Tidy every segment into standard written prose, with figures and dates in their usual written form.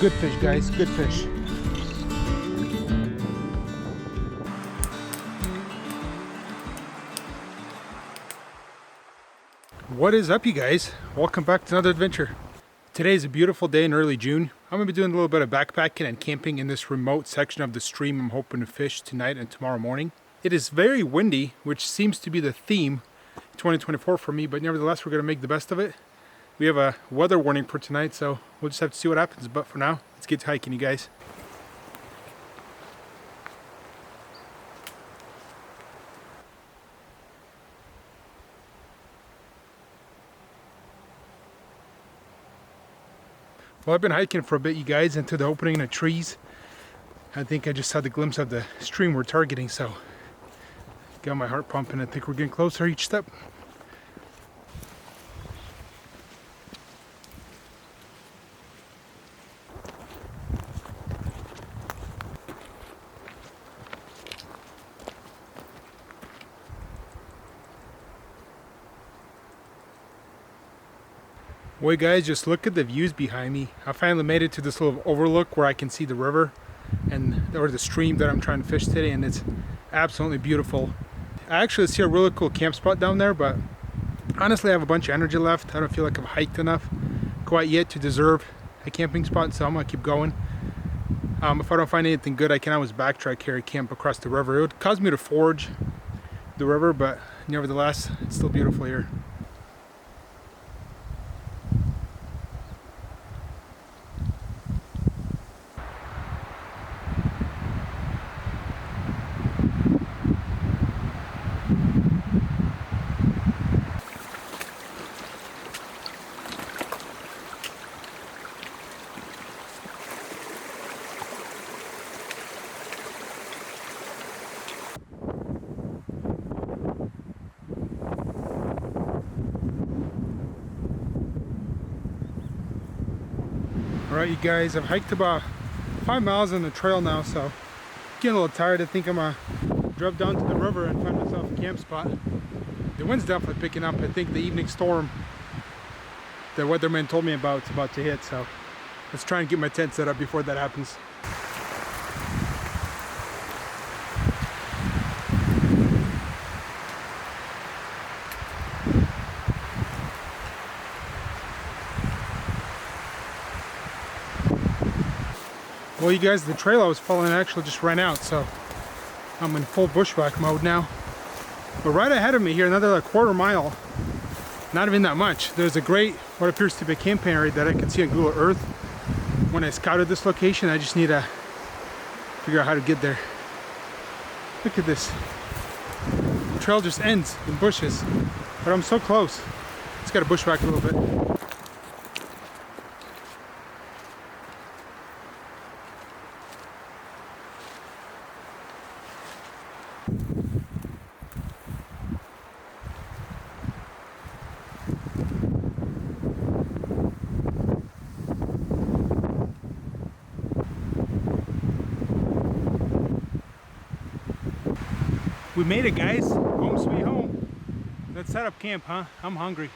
Good fish, guys, good fish. What is up, you guys? Welcome back to another adventure. Today is a beautiful day in early June. I'm going to be doing a little bit of backpacking and camping in this remote section of the stream I'm hoping to fish tonight and tomorrow morning. It is very windy, which seems to be the theme 2024 for me, but nevertheless, we're going to make the best of it. We have a weather warning for tonight, so we'll just have to see what happens. But for now, let's get to hiking, you guys. Well, I've been hiking for a bit, you guys, into the opening in the trees. I think I just saw the glimpse of the stream we're targeting, so got my heart pumping. I think we're getting closer each step. Boy, guys, just look at the views behind me. I finally made it to this little overlook where I can see the river or the stream that I'm trying to fish today, and it's absolutely beautiful. I actually see a really cool camp spot down there, but honestly I have a bunch of energy left. I don't feel like I've hiked enough quite yet to deserve a camping spot, so I'm gonna keep going. If I don't find anything good, I can always backtrack here and camp across the river. It would cause me to forge the river, but nevertheless, it's still beautiful here. Alright, you guys, I've hiked about 5 miles on the trail now, so getting a little tired. I think I'm gonna drop down to the river and find myself a camp spot. The wind's definitely picking up. I think the evening storm the weatherman told me about is about to hit, so let's try and get my tent set up before that happens. Well, you guys, the trail I was following actually just ran out, so I'm in full bushwhack mode now. But right ahead of me here, another like quarter mile, not even that much, there's a great, what appears to be a camping area that I can see on Google Earth. When I scouted this location, I just need to figure out how to get there. Look at this. The trail just ends in bushes, but I'm so close. Just gotta bushwhack a little bit. We made it, guys. Home sweet home. Let's set up camp, huh? I'm hungry.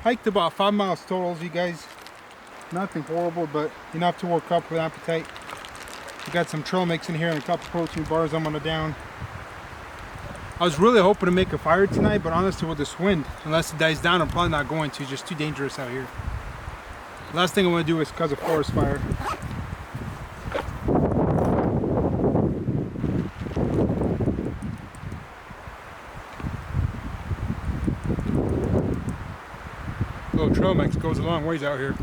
Hiked about 5 miles total, you guys. Nothing horrible, but enough to work up with appetite. We got some trail mix in here and a couple protein bars I'm gonna down. I was really hoping to make a fire tonight, but honestly with this wind, unless it dies down, I'm probably not going to. It's just too dangerous out here. Last thing I want to do is cause a forest fire. Little trail mix goes a long ways out here.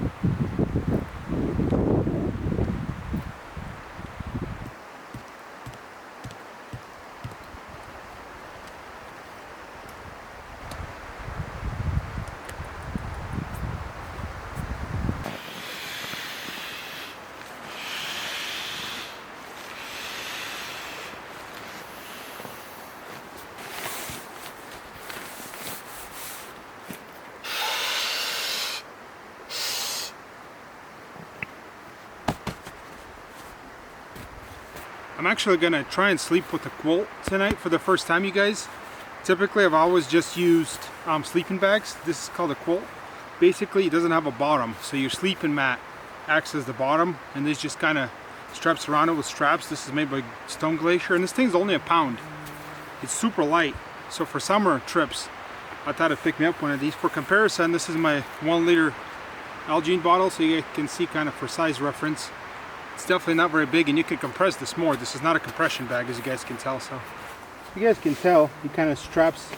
actually gonna try and sleep with a quilt tonight for the first time, you guys. Typically I've always just used sleeping bags. This is called a quilt. Basically it doesn't have a bottom, so your sleeping mat acts as the bottom, and this just kind of straps around it with straps. This is made by Stone Glacier, and this thing's only a pound. It's super light, so for summer trips I thought I'd pick me up one of these. For comparison, this is my 1 liter Algene bottle, so you can see kind of for size reference. It's definitely not very big, and you can compress this more. This is not a compression bag, as you guys can tell. So you guys can tell it kind of straps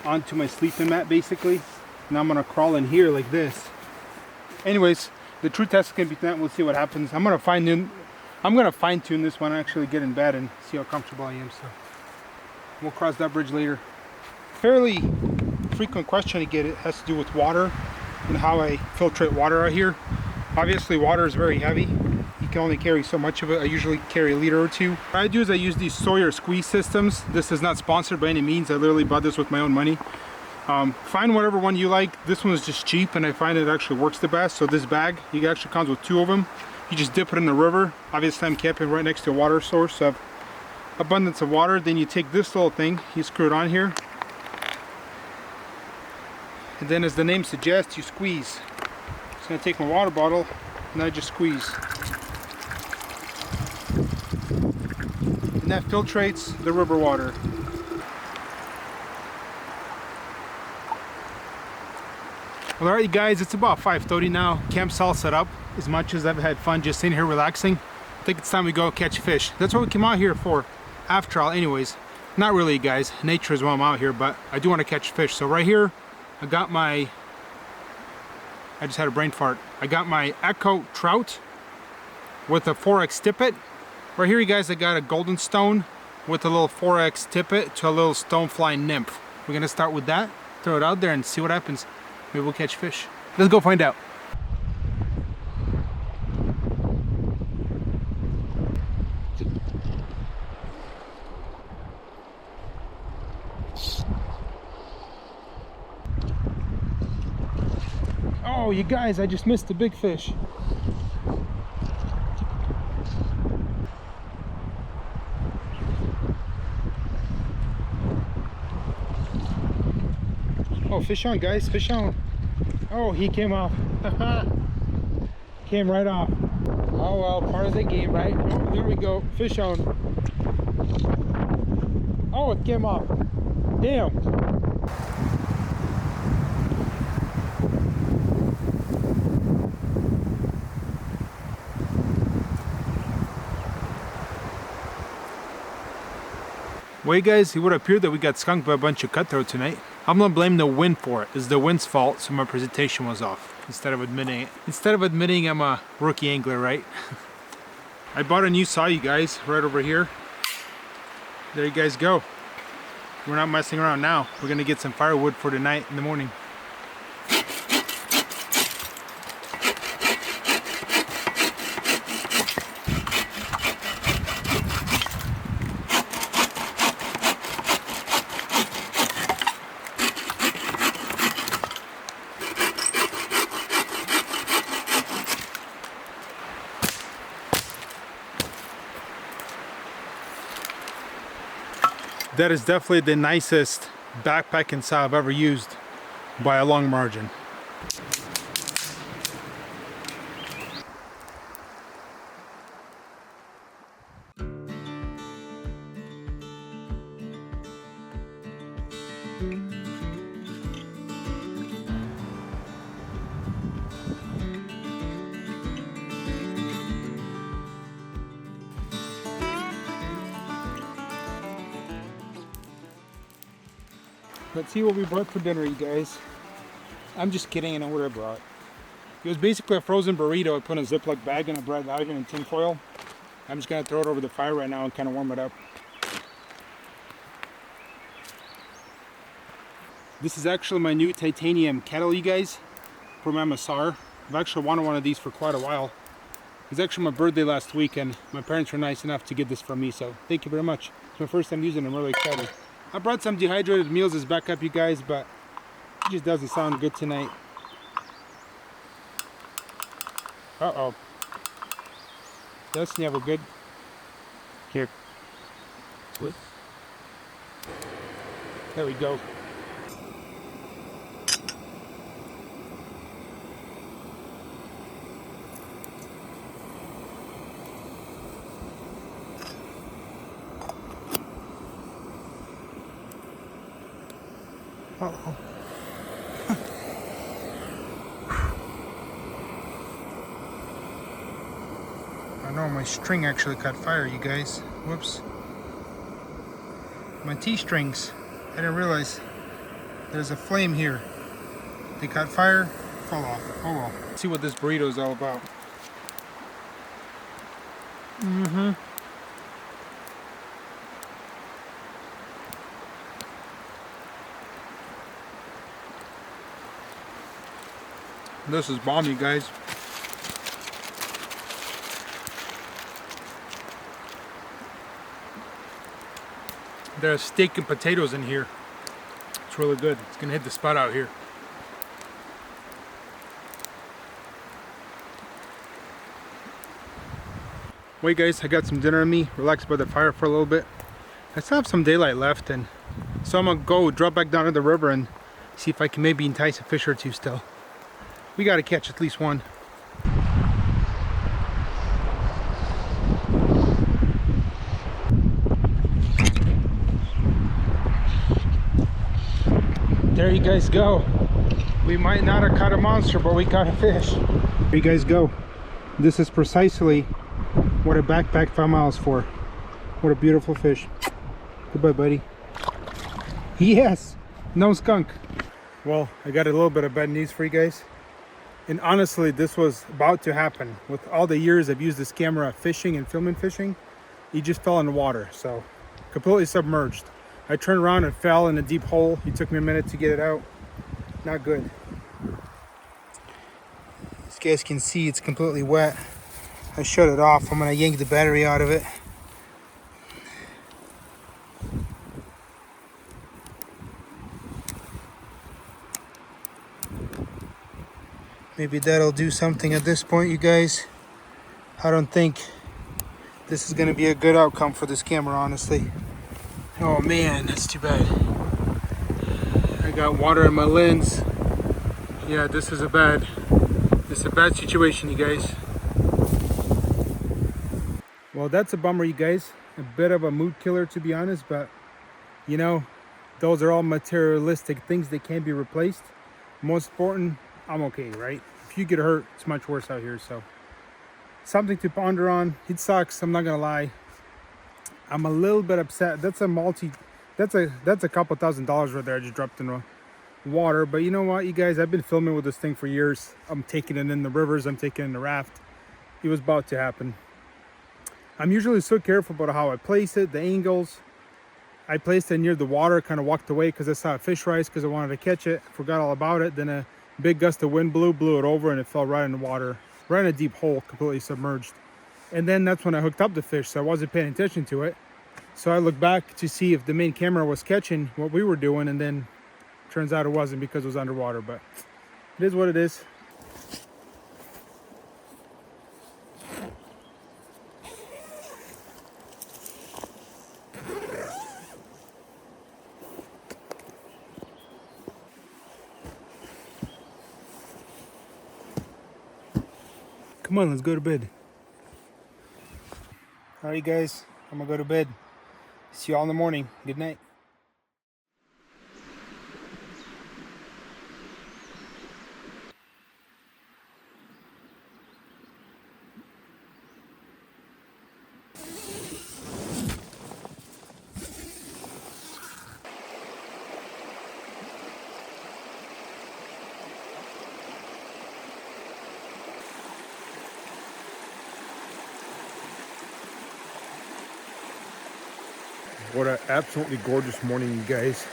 onto my sleeping mat basically. Now I'm gonna crawl in here like this. Anyways, the true test is gonna be tonight. We'll see what happens. I'm gonna fine tune this one, actually get in bed and see how comfortable I am. So we'll cross that bridge later. Fairly frequent question I get, it has to do with water and how I filtrate water out here. Obviously water is very heavy. You can only carry so much of it. I usually carry a liter or two. What I do is I use these Sawyer squeeze systems. This is not sponsored by any means. I literally bought this with my own money. Find whatever one you like. This one is just cheap, and I find it actually works the best. So this bag, it actually comes with 2 of them. You just dip it in the river. Obviously I'm camping right next to a water source, so I have abundance of water. Then you take this little thing, you screw it on here, and then as the name suggests, you squeeze. So I take my water bottle and I just squeeze, and that filtrates the river water. Well, alright, you guys, it's about 5:30 now. Camp's all set up. As much as I've had fun just sitting here relaxing, I think it's time we go catch fish. That's what we came out here for, after all. Anyways, not really, guys. Nature is why I'm out here, but I do want to catch fish. So right here, I got my, I just had a brain fart. I got my Echo trout with a 4X tippet. Right here, you guys, I got a golden stone with a little 4X tippet to a little stonefly nymph. We're gonna start with that, throw it out there and see what happens. Maybe we'll catch fish. Let's go find out. Oh, you guys, I just missed a big fish. Oh, fish on, guys, fish on. Oh, he came off. Came right off. Oh well, part of the game, right? Oh, there we go, fish on. Oh, it came off. Damn. Well, you guys, it would appear that we got skunked by a bunch of cutthroat tonight. I'm gonna blame the wind for it. It's the wind's fault, so my presentation was off. Instead of admitting it. Instead of admitting I'm a rookie angler, right? I bought a new saw, you guys, right over here. There you guys go. We're not messing around now. We're gonna get some firewood for tonight in the morning. That is definitely the nicest backpacking saw I've ever used by a long margin. Let's see what we brought for dinner, you guys. I'm just kidding, I know what I brought. It was basically a frozen burrito. I put in a Ziploc bag and I brought it out here in tin foil. I'm just gonna throw it over the fire right now and kind of warm it up. This is actually my new titanium kettle, you guys, from MSR. I've actually wanted one of these for quite a while. It was actually my birthday last week and my parents were nice enough to get this from me, so thank you very much. It's my first time using it, I'm really excited. I brought some dehydrated meals as backup, you guys, but it just doesn't sound good tonight. Uh-oh. That's never good. Here, it. There we go. Uh-oh. I know my string actually caught fire, you guys. Whoops. My T-strings. I didn't realize there's a flame here. They caught fire, fell off. Oh well. Let's see what this burrito is all about. This is bomb, you guys. There's steak and potatoes in here. It's really good. It's gonna hit the spot out here. Wait guys, I got some dinner on me. Relax by the fire for a little bit. I still have some daylight left, and so I'm gonna go drop back down to the river and see if I can maybe entice a fish or two still. We gotta catch at least one. There you guys go. We might not have caught a monster, but we caught a fish. There you guys go. This is precisely what a backpack 5 miles for. What a beautiful fish. Goodbye, buddy. Yes, no skunk. Well, I got a little bit of bad news for you guys. And honestly, this was about to happen. With all the years I've used this camera fishing and filming fishing, he just fell in the water, so completely submerged. I turned around and fell in a deep hole. It took me a minute to get it out. Not good. As you guys can see, it's completely wet. I shut it off. I'm gonna yank the battery out of it. Maybe that'll do something at this point, you guys. I don't think this is gonna be a good outcome for this camera, honestly. Oh man, that's too bad. I got water in my lens. Yeah, this is a bad situation, you guys. Well, that's a bummer, you guys. A bit of a mood killer, to be honest, but you know, those are all materialistic things that can't be replaced. Most important, I'm okay, right? If you get hurt, it's much worse out here, so something to ponder on. It sucks, I'm not gonna lie. I'm a little bit upset. That's a couple $1,000s right there I just dropped in the water. But you know what, you guys, I've been filming with this thing for years. I'm taking it in the rivers, I'm taking it in the raft. It was about to happen. I'm usually so careful about how I place it, the angles. I placed it near the water, kind of walked away because I saw a fish rise because I wanted to catch it. Forgot all about it. Then a big gust of wind blew it over, and it fell right in the water, right in a deep hole, completely submerged. And then that's when I hooked up the fish, so I wasn't paying attention to it. So I looked back to see if the main camera was catching what we were doing, and then turns out it wasn't because it was underwater, but it is what it is. Come on, let's go to bed. All right, guys, I'm gonna go to bed. See y'all in the morning. Good night. What an absolutely gorgeous morning, you guys.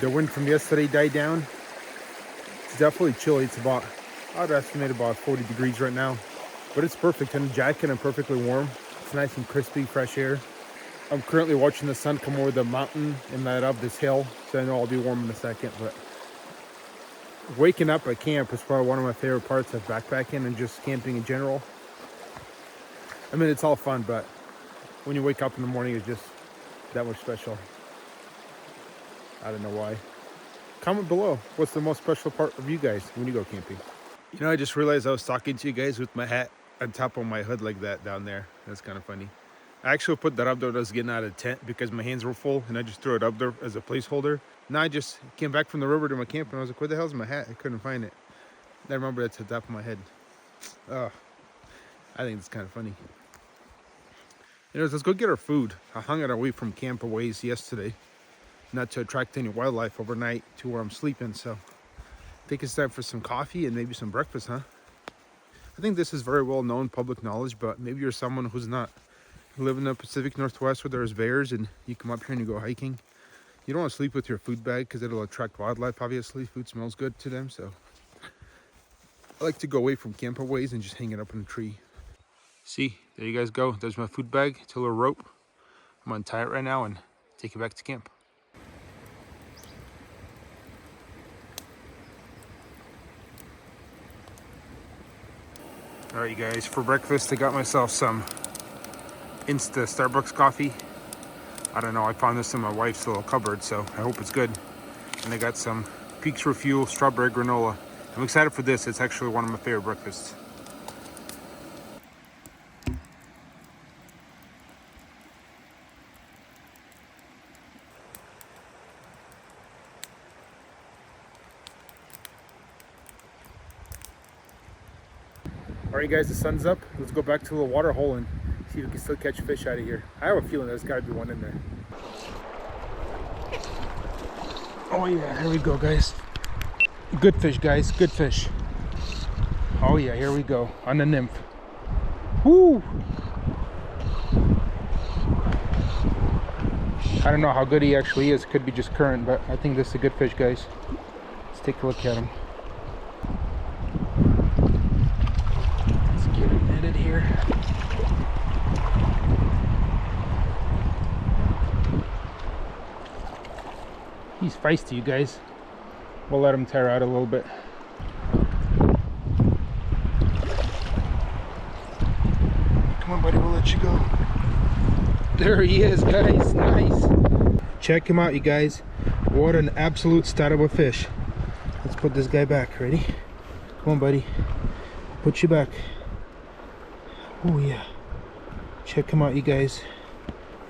The wind from yesterday died down. It's definitely chilly. It's about, I'd estimate about 40 degrees right now. But it's perfect. In a jacket and perfectly warm. It's nice and crispy, fresh air. I'm currently watching the sun come over the mountain and light up this hill. So I know I'll be warm in a second. But waking up at camp is probably one of my favorite parts of backpacking and just camping in general. I mean, it's all fun, but when you wake up in the morning, it's just that much special. I don't know why. Comment below, what's the most special part of you guys when you go camping? You know, I just realized I was talking to you guys with my hat on top of my hood like that down there. That's kind of funny. I actually put that up there when I was getting out of the tent because my hands were full and I just threw it up there as a placeholder. Now I just came back from the river to my camp and I was like, where the hell's my hat? I couldn't find it. I remember that's at the top of my head. Oh, I think it's kind of funny. Anyways, let's go get our food. I hung it away from camp a ways yesterday, not to attract any wildlife overnight to where I'm sleeping. So I think it's time for some coffee and maybe some breakfast, huh? I think this is very well known public knowledge, but maybe you're someone who's not. You live in the Pacific Northwest where there's bears and you come up here and you go hiking. You don't want to sleep with your food bag because it'll attract wildlife, obviously. Food smells good to them, so I like to go away from camp a ways and just hang it up in a tree. See, there you guys go. There's my food bag. It's a little rope. I'm gonna tie it right now and take it back to camp. All right, you guys, for breakfast, I got myself some Insta Starbucks coffee. I don't know, I found this in my wife's little cupboard, so I hope it's good. And I got some Peaks Refuel strawberry granola. I'm excited for this. It's actually one of my favorite breakfasts. All right, guys, the sun's up. Let's go back to the water hole and see if we can still catch fish out of here. I have a feeling there's got to be one in there. Oh yeah, here we go, guys. Good fish, guys, good fish. Oh yeah, here we go on the nymph. Woo! I don't know how good he actually is. Could be just current, but I think this is a good fish, guys. Let's take a look at him. Let's get him netted here. He's feisty, you guys. We'll let him tear out a little bit. Come on, buddy, we'll let you go. There he is, guys. Nice. Check him out, you guys. What an absolute stud of a fish. Let's put this guy back. Ready? Come on, buddy. Put you back. Oh, yeah. Check him out, you guys.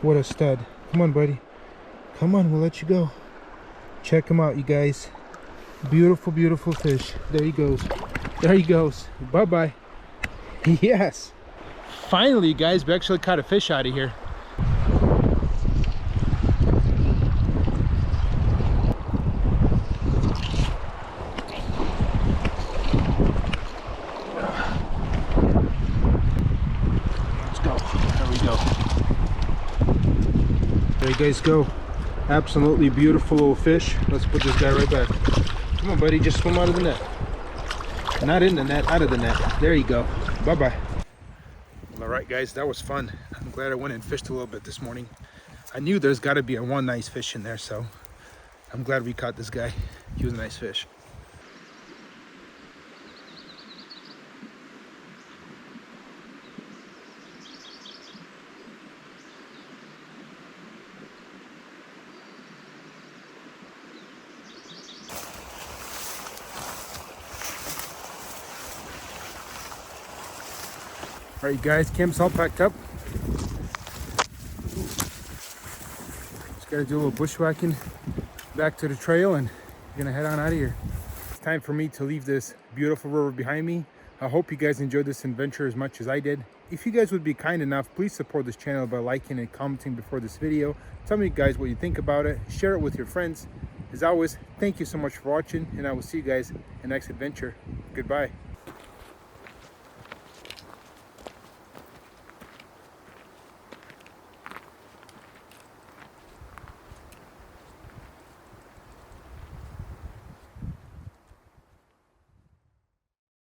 What a stud. Come on, buddy. Come on, we'll let you go. Check him out, you guys. Beautiful, beautiful fish. There he goes. There he goes. Bye-bye. Yes. Finally, you guys, we actually caught a fish out of here. Let's go. There we go. There you guys go. Absolutely beautiful little fish. Let's put this guy right back. Come on, buddy, just swim out of the net. Not in the net, out of the net. There you go. Bye-bye. All right, guys, that was fun. I'm glad I went and fished a little bit this morning. I knew there's got to be one nice fish in there, so I'm glad we caught this guy. He was a nice fish. All right, guys, camp's all packed up. Just gotta do a little bushwhacking back to the trail and we're gonna head on out of here. It's time for me to leave this beautiful river behind me. I hope you guys enjoyed this adventure as much as I did. If you guys would be kind enough, please support this channel by liking and commenting before this video. Tell me, guys, what you think about it. Share it with your friends. As always, thank you so much for watching, and I will see you guys in the next adventure. Goodbye.